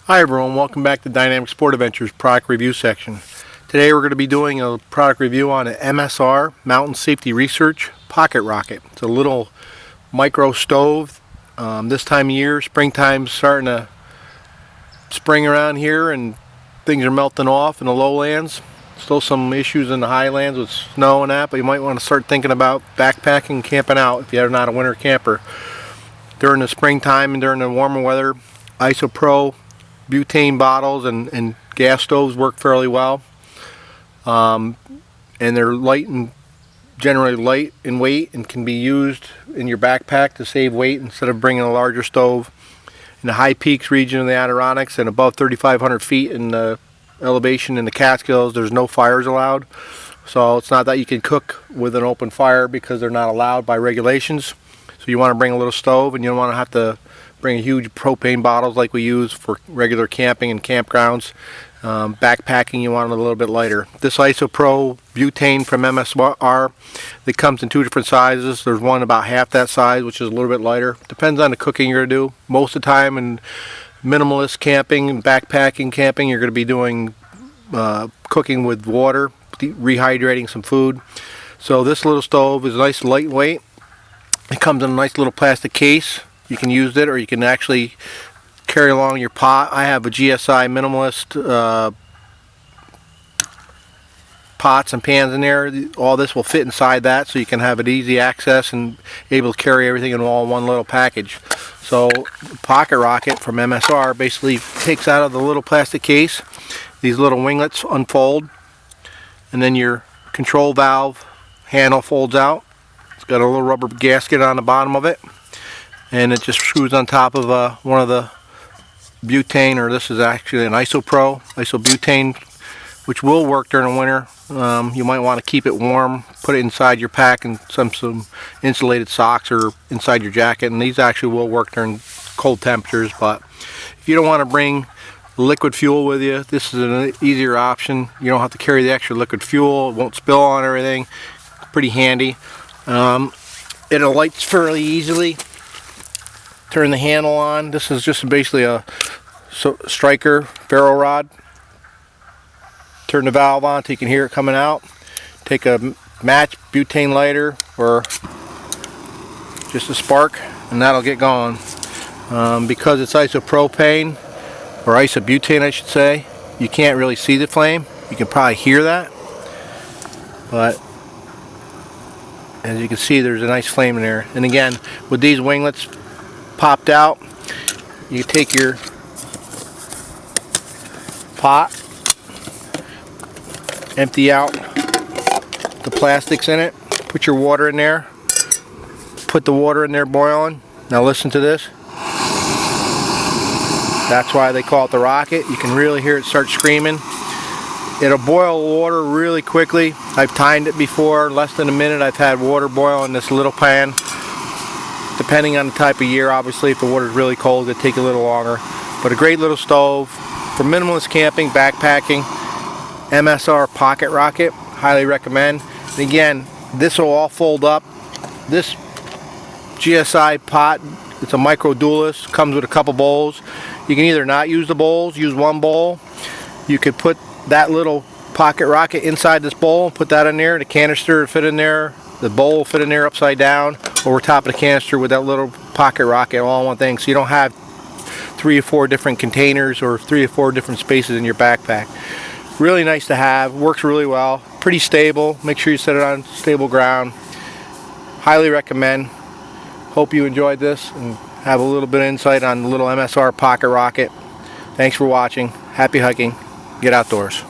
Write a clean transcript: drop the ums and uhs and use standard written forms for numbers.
Hi everyone, welcome back to Dynamic Sport Adventures product review section. Today we're going to be doing a product review on an MSR Mountain Safety Research PocketRocket. It's a little micro stove. This time of year, springtime's starting to spring around here and things are melting off in the lowlands. Still some issues in the highlands with snow and that, but you might want to start thinking about backpacking and camping out if you're not a winter camper. During the springtime and during the warmer weather, ISOPRO butane bottles and gas stoves work fairly well, and they're generally light in weight and can be used in your backpack to save weight instead of bringing a larger stove. In the high peaks region of the Adirondacks and above 3,500 feet in the elevation in the Catskills, there's no fires allowed, so it's not that you can cook with an open fire because they're not allowed by regulations. So you want to bring a little stove, and you don't want to have to bring huge propane bottles like we use for regular camping and campgrounds. Backpacking, you want it a little bit lighter. This ISOPRO butane from MSR, that comes in two different sizes. There's one about half that size, which is a little bit lighter. Depends on the cooking you're going to do. Most of the time in minimalist camping and backpacking camping, you're going to be doing cooking with water, rehydrating some food. So this little stove is nice lightweight. It comes in a nice little plastic case. You can use it, or you can actually carry along your pot. I have a GSI minimalist pots and pans in there. All this will fit inside that, so you can have it easy access and able to carry everything in all one little package. So PocketRocket from MSR basically takes out of the little plastic case. These little winglets unfold, and then your control valve handle folds out. It's got a little rubber gasket on the bottom of it, and it just screws on top of one of the butane, or this is actually an ISOPRO isobutane, which will work during the winter. You might want to keep it warm, put it inside your pack and some insulated socks or inside your jacket, and these actually will work during cold temperatures. But if you don't want to bring liquid fuel with you, this is an easier option. You don't have to carry the extra liquid fuel, it won't spill on everything. It's pretty handy. It lights fairly easily. Turn the handle on. This is just basically a striker ferro rod. Turn the valve on so you can hear it coming out. Take a match butane lighter or just a spark, and that'll get going. Because it's isopropane, or isobutane I should say, you can't really see the flame. You can probably hear that, but as you can see, there's a nice flame in there. And again, with these winglets popped out, you take your pot, empty out the plastics in it, put your water in there, put the water in there boiling. Now listen to this. That's why they call it the rocket. You can really hear it start screaming. It'll boil water really quickly. I've timed it before, less than a minute I've had water boil in this little pan. Depending on the type of year, obviously, if the water's really cold, it'll take a little longer. But a great little stove for minimalist camping, backpacking. MSR PocketRocket, highly recommend. And again, this will all fold up. This GSI pot, it's a micro dualist, comes with a couple bowls. You can either not use the bowls, use one bowl. You could put that little PocketRocket inside this bowl, put that in there, the canister will fit in there, the bowl will fit in there upside down over top of the canister with that little PocketRocket all in one thing, so you don't have 3 or 4 different containers or 3 or 4 different spaces in your backpack. Really nice to have, works really well, pretty stable. Make sure you set it on stable ground. Highly recommend. Hope you enjoyed this and have a little bit of insight on the little MSR PocketRocket. Thanks for watching. Happy hiking. Get outdoors.